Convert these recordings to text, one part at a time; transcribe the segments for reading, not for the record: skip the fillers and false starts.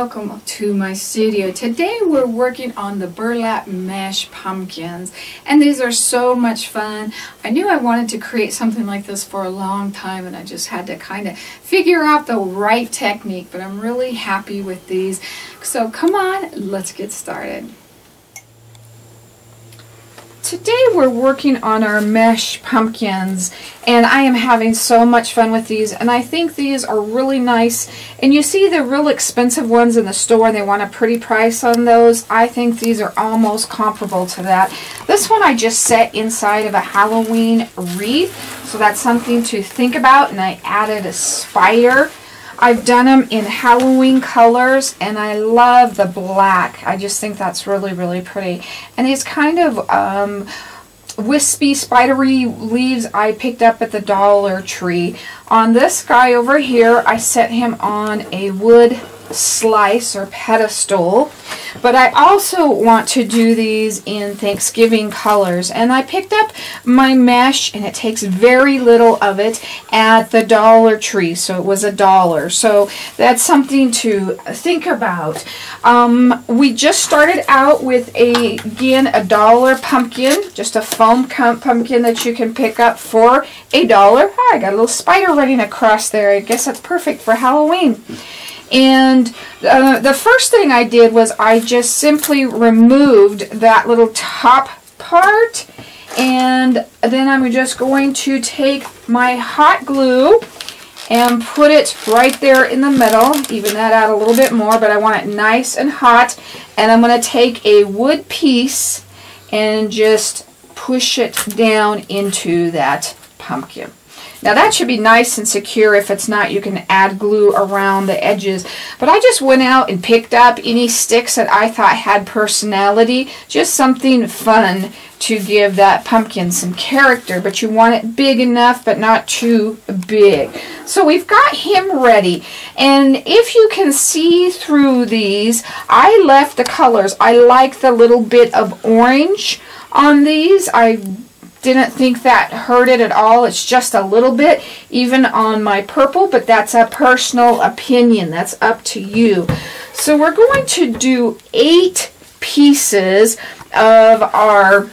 welcome to my studio. Today we're working on the burlap mesh pumpkins, and these are so much fun. I knew I wanted to create something like this for a long time, and I just had to kind of figure out the right technique, but I'm really happy with these. So come on, let's get started. Today we're working on our mesh pumpkins, and I am having so much fun with these, and I think these are really nice. And you see the real expensive ones in the store and they want a pretty price on those. I think these are almost comparable to that. This one I just set inside of a Halloween wreath, so that's something to think about. And I added a spider. I've done them in Halloween colors, and I love the black. I just think that's really, really pretty. And these kind of wispy, spidery leaves I picked up at the Dollar Tree. On this guy over here, I set him on a wood slice or pedestal, but I also want to do these in Thanksgiving colors, and I picked up my mesh, and it takes very little of it at the Dollar Tree, so it was $1. So that's something to think about. We just started out with again a $1 pumpkin, just a foam pumpkin that you can pick up for $1. Oh, I got a little spider running across there. I guess that's perfect for Halloween. And the first thing I did was I just simply removed that little top part, and then I'm just going to take my hot glue and put it right there in the middle, even that out a little bit more, but I want it nice and hot. And I'm going to take a wood piece and just push it down into that pumpkin. Now that should be nice and secure. If it's not, you can add glue around the edges. But I just went out and picked up any sticks that I thought had personality. Just something fun to give that pumpkin some character. But you want it big enough, but not too big. So we've got him ready. And if you can see through these, I left the colors. I like the little bit of orange on these. I didn't think that hurt it at all. It's just a little bit, even on my purple, but that's a personal opinion. That's up to you. So we're going to do 8 pieces of our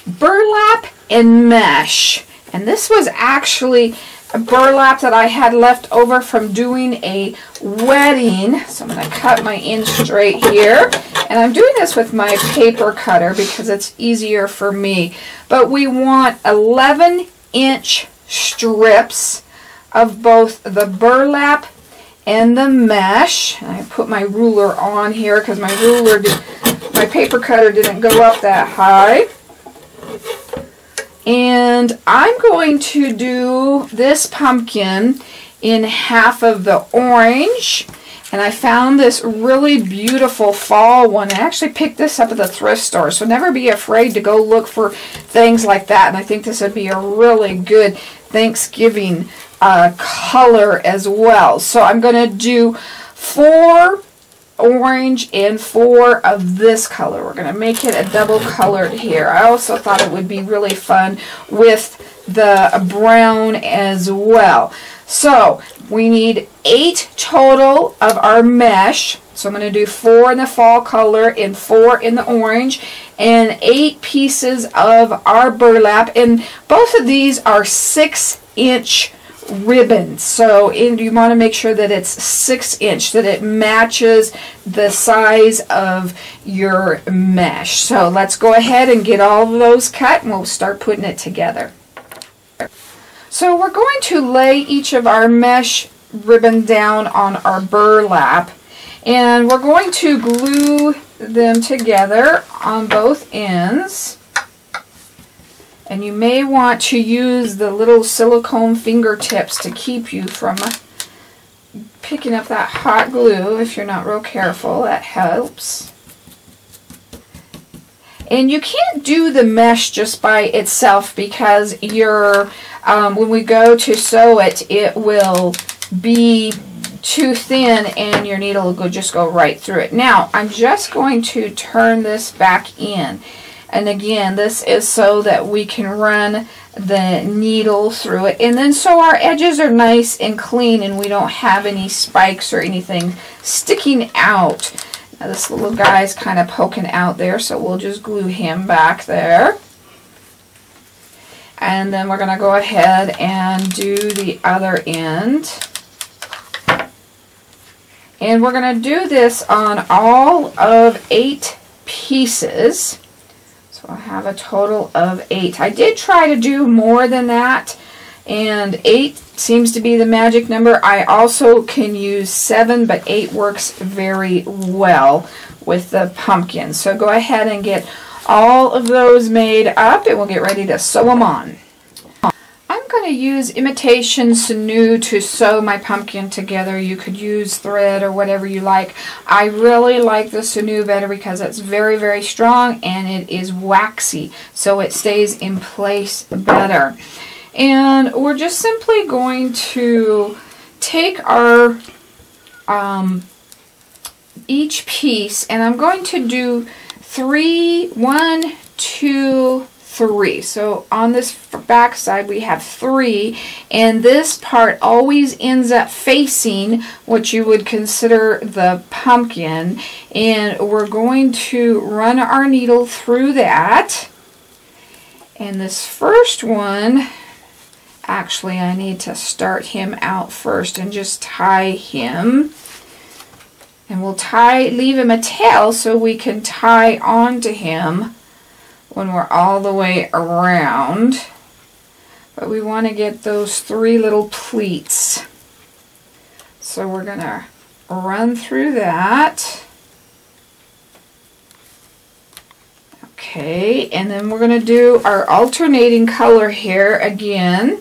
burlap and mesh. And this was actually a burlap that I had left over from doing a wedding. So I'm going to cut my end straight here. And I'm doing this with my paper cutter because it's easier for me. But we want 11-inch strips of both the burlap and the mesh. And I put my ruler on here because my paper cutter didn't go up that high. And I'm going to do this pumpkin in half of the orange. And I found this really beautiful fall one. I actually picked this up at the thrift store, so never be afraid to go look for things like that. And I think this would be a really good Thanksgiving color as well. So I'm going to do 4 orange and 4 of this color. We're going to make it a double colored here. I also thought it would be really fun with the brown as well. So we need 8 total of our mesh. So I'm going to do 4 in the fall color and 4 in the orange, and 8 pieces of our burlap. And both of these are 6-inch ribbons, so you want to make sure that it's 6-inch, that it matches the size of your mesh. So let's go ahead and get all of those cut, and we'll start putting it together. So we're going to lay each of our mesh ribbon down on our burlap, and we're going to glue them together on both ends. And you may want to use the little silicone fingertips to keep you from picking up that hot glue if you're not real careful. That helps. And you can't do the mesh just by itself because when we go to sew it, it will be too thin and your needle will just go right through it. Now, I'm just going to turn this back in. And again, this is so that we can run the needle through it, and then so our edges are nice and clean and we don't have any spikes or anything sticking out. Now this little guy's kind of poking out there, so we'll just glue him back there. And then we're going to go ahead and do the other end. And we're going to do this on all of 8 pieces. So I'll have a total of 8. I did try to do more than that, and 8 seems to be the magic number. I also can use 7, but 8 works very well with the pumpkin. So go ahead and get all of those made up, and we'll get ready to sew them on. I'm going to use imitation sinew to sew my pumpkin together. You could use thread or whatever you like. I really like the sinew better because it's very, very strong and it is waxy, so it stays in place better. And we're just simply going to take our each piece, and I'm going to do 1, 2, 3. So on this back side we have 3, and this part always ends up facing what you would consider the pumpkin, and we're going to run our needle through that. And this first one, actually I need to start him out first and just tie him, and we'll leave him a tail so we can tie onto him when we're all the way around. But we want to get those 3 little pleats. So we're going to run through that. Okay, and then we're going to do our alternating color here again.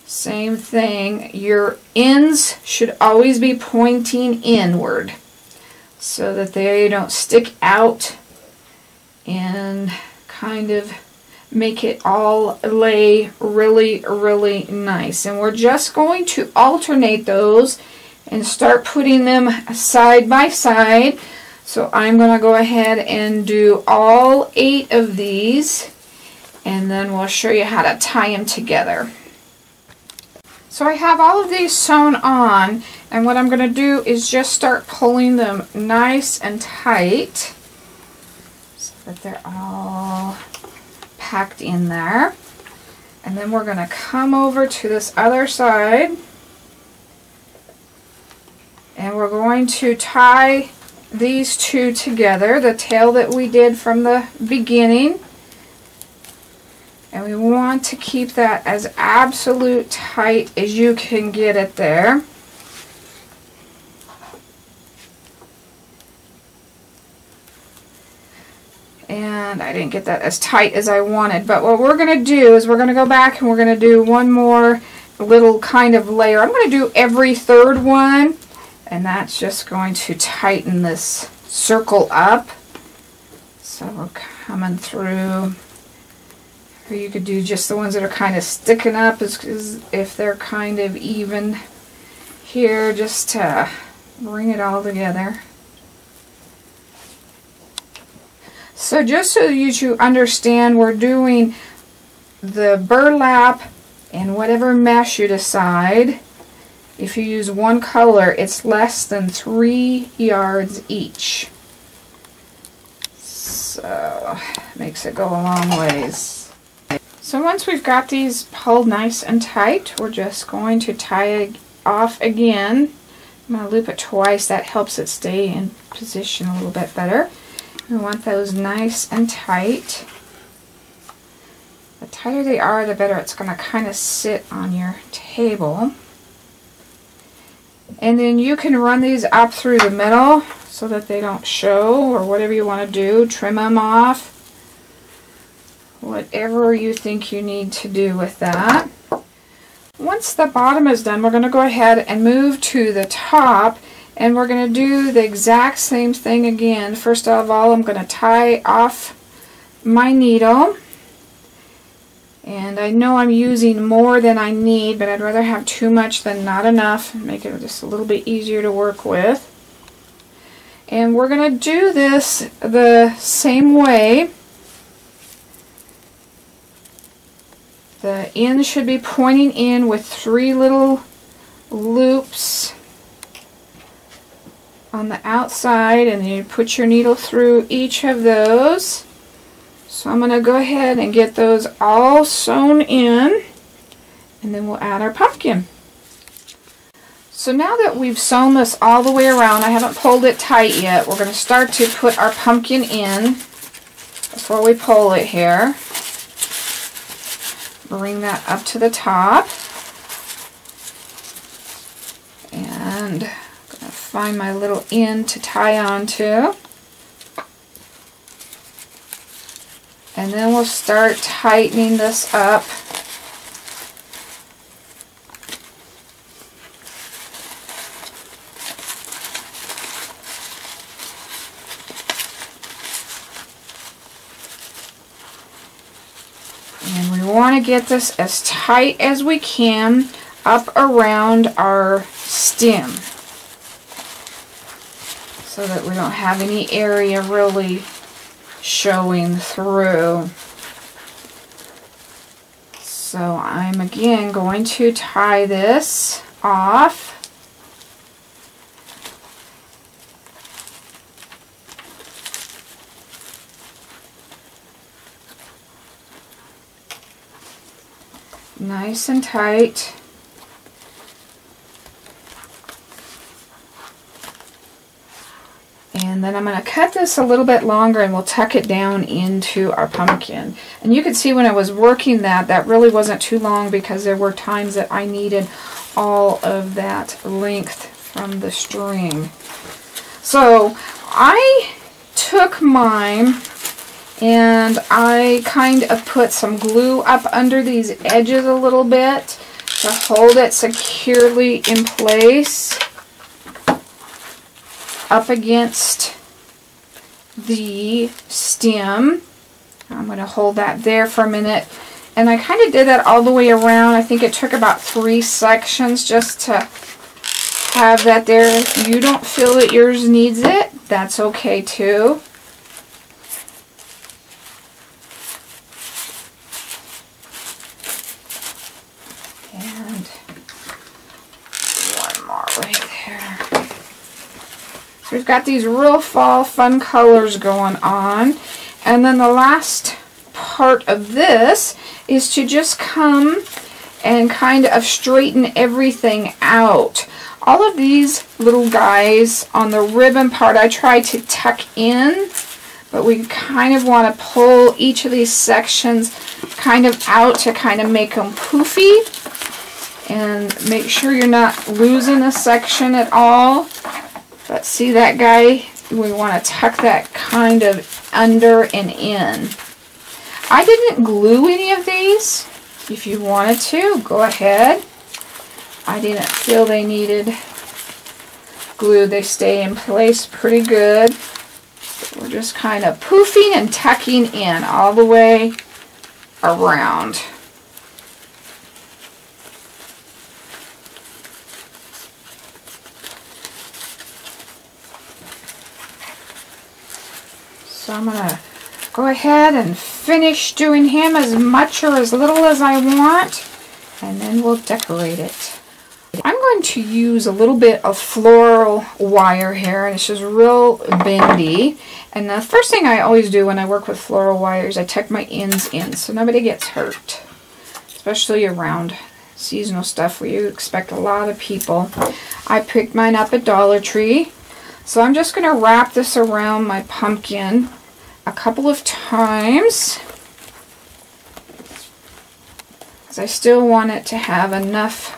Same thing. Your ends should always be pointing inward so that they don't stick out and kind of make it all lay really, really nice. And we're just going to alternate those and start putting them side by side. So I'm going to go ahead and do all 8 of these, and then we'll show you how to tie them together. So I have all of these sewn on, and what I'm going to do is just start pulling them nice and tight, that they're all packed in there. And then we're going to come over to this other side, and we're going to tie these 2 together, the tail that we did from the beginning, and we want to keep that as absolute tight as you can get it there. And I didn't get that as tight as I wanted, but what we're going to do is we're going to go back and we're going to do one more little kind of layer. I'm going to do every 3rd one, and that's just going to tighten this circle up. So we're coming through. Or you could do just the ones that are kind of sticking up if they're kind of even here, just to bring it all together. So just so you understand, we're doing the burlap and whatever mesh you decide. If you use one color, it's less than 3 yards each. So makes it go a long ways. So once we've got these pulled nice and tight, we're just going to tie it off again. I'm going to loop it twice. That helps it stay in position a little bit better. We want those nice and tight. The tighter they are, the better it's going to kind of sit on your table. And then you can run these up through the middle so that they don't show, or whatever you want to do. Trim them off. Whatever you think you need to do with that. Once the bottom is done, we're going to go ahead and move to the top. And we're going to do the exact same thing again. First of all, I'm going to tie off my needle. And I know I'm using more than I need, but I'd rather have too much than not enough. Make it just a little bit easier to work with. And we're going to do this the same way. The end should be pointing in with 3 little loops on the outside, and you put your needle through each of those. So I'm going to go ahead and get those all sewn in, and then we'll add our pumpkin. So now that we've sewn this all the way around, I haven't pulled it tight yet, we're going to start to put our pumpkin in. That's where we pull it here. Bring that up to the top. And I'm going to find my little end to tie onto. And then we'll start tightening this up. And we want to get this as tight as we can up around our stem, so that we don't have any area really showing through. So I'm again going to tie this off. Nice and tight. And then I'm going to cut this a little bit longer, and we'll tuck it down into our pumpkin. And you can see when I was working that really wasn't too long, because there were times that I needed all of that length from the string. So I took mine and I kind of put some glue up under these edges a little bit to hold it securely in place up against the stem. I'm going to hold that there for a minute. And I kind of did that all the way around. I think it took about 3 sections just to have that there. If you don't feel that yours needs it, that's okay too. And one more right there. So we've got these real fall fun colors going on. And then the last part of this is to just come and kind of straighten everything out. All of these little guys on the ribbon part I try to tuck in, but we kind of want to pull each of these sections kind of out to kind of make them poofy. And make sure you're not losing a section at all. But see that guy? We want to tuck that kind of under and in. I didn't glue any of these. If you wanted to, go ahead. I didn't feel they needed glue. They stay in place pretty good. So we're just kind of poofing and tucking in all the way around. So I'm going to go ahead and finish doing him as much or as little as I want, and then we'll decorate it. I'm going to use a little bit of floral wire here, and it's just real bendy. And the first thing I always do when I work with floral wire is I tuck my ends in so nobody gets hurt, especially around seasonal stuff where you expect a lot of people. I picked mine up at Dollar Tree. So I'm just going to wrap this around my pumpkin a couple of times, because I still want it to have enough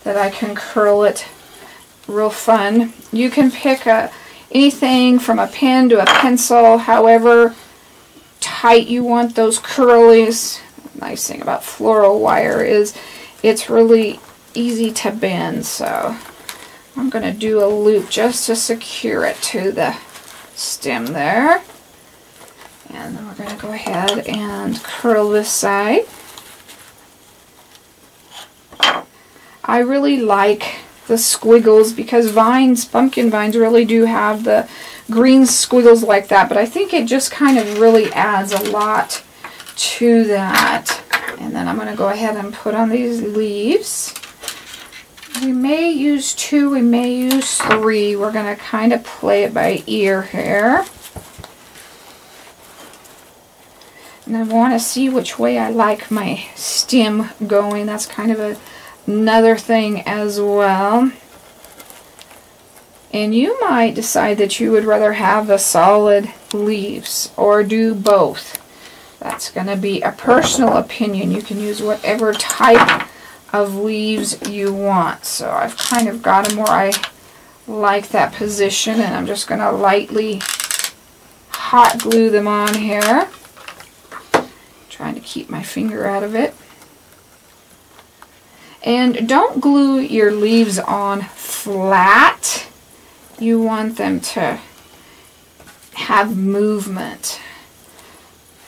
that I can curl it real fun. You can pick anything from a pen to a pencil, however tight you want those curlies. The nice thing about floral wire is it's really easy to bend, so I'm going to do a loop just to secure it to the stem there. And then we're going to go ahead and curl this side. I really like the squiggles because vines, pumpkin vines really do have the green squiggles like that, but I think it just kind of really adds a lot to that. And then I'm going to go ahead and put on these leaves. We may use 2, we may use 3. We're going to kind of play it by ear here. And I want to see which way I like my stem going. That's kind of another thing as well. And you might decide that you would rather have the solid leaves or do both. That's going to be a personal opinion. You can use whatever type of leaves you want. So I've kind of got them where I like that position, and I'm just going to lightly hot glue them on here. Trying to keep my finger out of it. And don't glue your leaves on flat. You want them to have movement.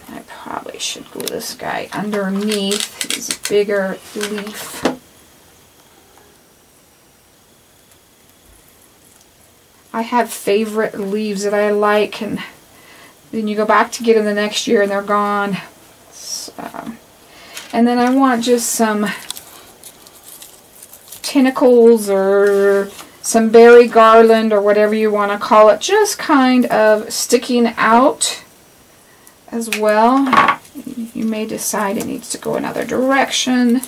I probably should glue this guy underneath his bigger leaf. I have favorite leaves that I like, and then you go back to get them the next year and they're gone. So, and then I want just some tentacles or some berry garland or whatever you want to call it, just kind of sticking out as well. You may decide it needs to go another direction,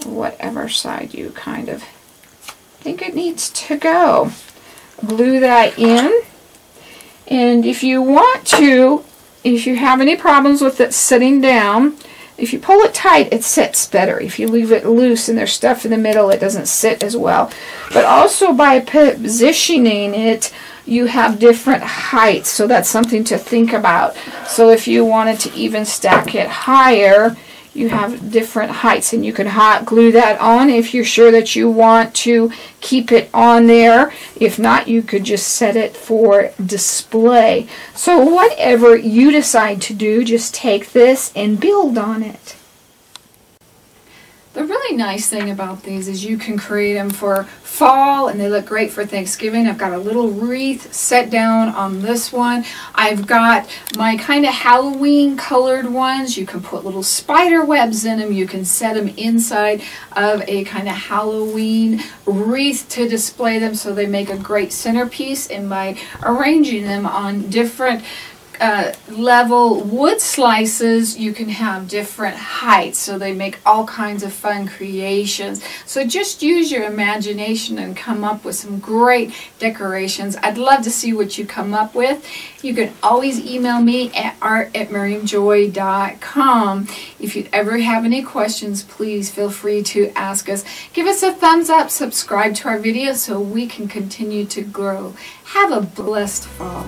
whatever side you kind of think it needs to go. Glue that in, and if you want to, if you have any problems with it sitting down, if you pull it tight, it sits better. If you leave it loose and there's stuff in the middle, it doesn't sit as well. But also by positioning it, you have different heights, so that's something to think about. So if you wanted to even stack it higher, you have different heights, and you can hot glue that on if you're sure that you want to keep it on there. If not, you could just set it for display. So whatever you decide to do, just take this and build on it. The really nice thing about these is you can create them for fall, and they look great for Thanksgiving. I've got a little wreath set down on this one. I've got my kind of Halloween colored ones. You can put little spider webs in them. You can set them inside of a kind of Halloween wreath to display them, so they make a great centerpiece. And by arranging them on different level wood slices, you can have different heights, so they make all kinds of fun creations. So just use your imagination and come up with some great decorations. I'd love to see what you come up with. You can always email me at art@miriamjoy.com. If you ever have any questions, please feel free to ask us. Give us a thumbs up, subscribe to our video so we can continue to grow. Have a blessed fall.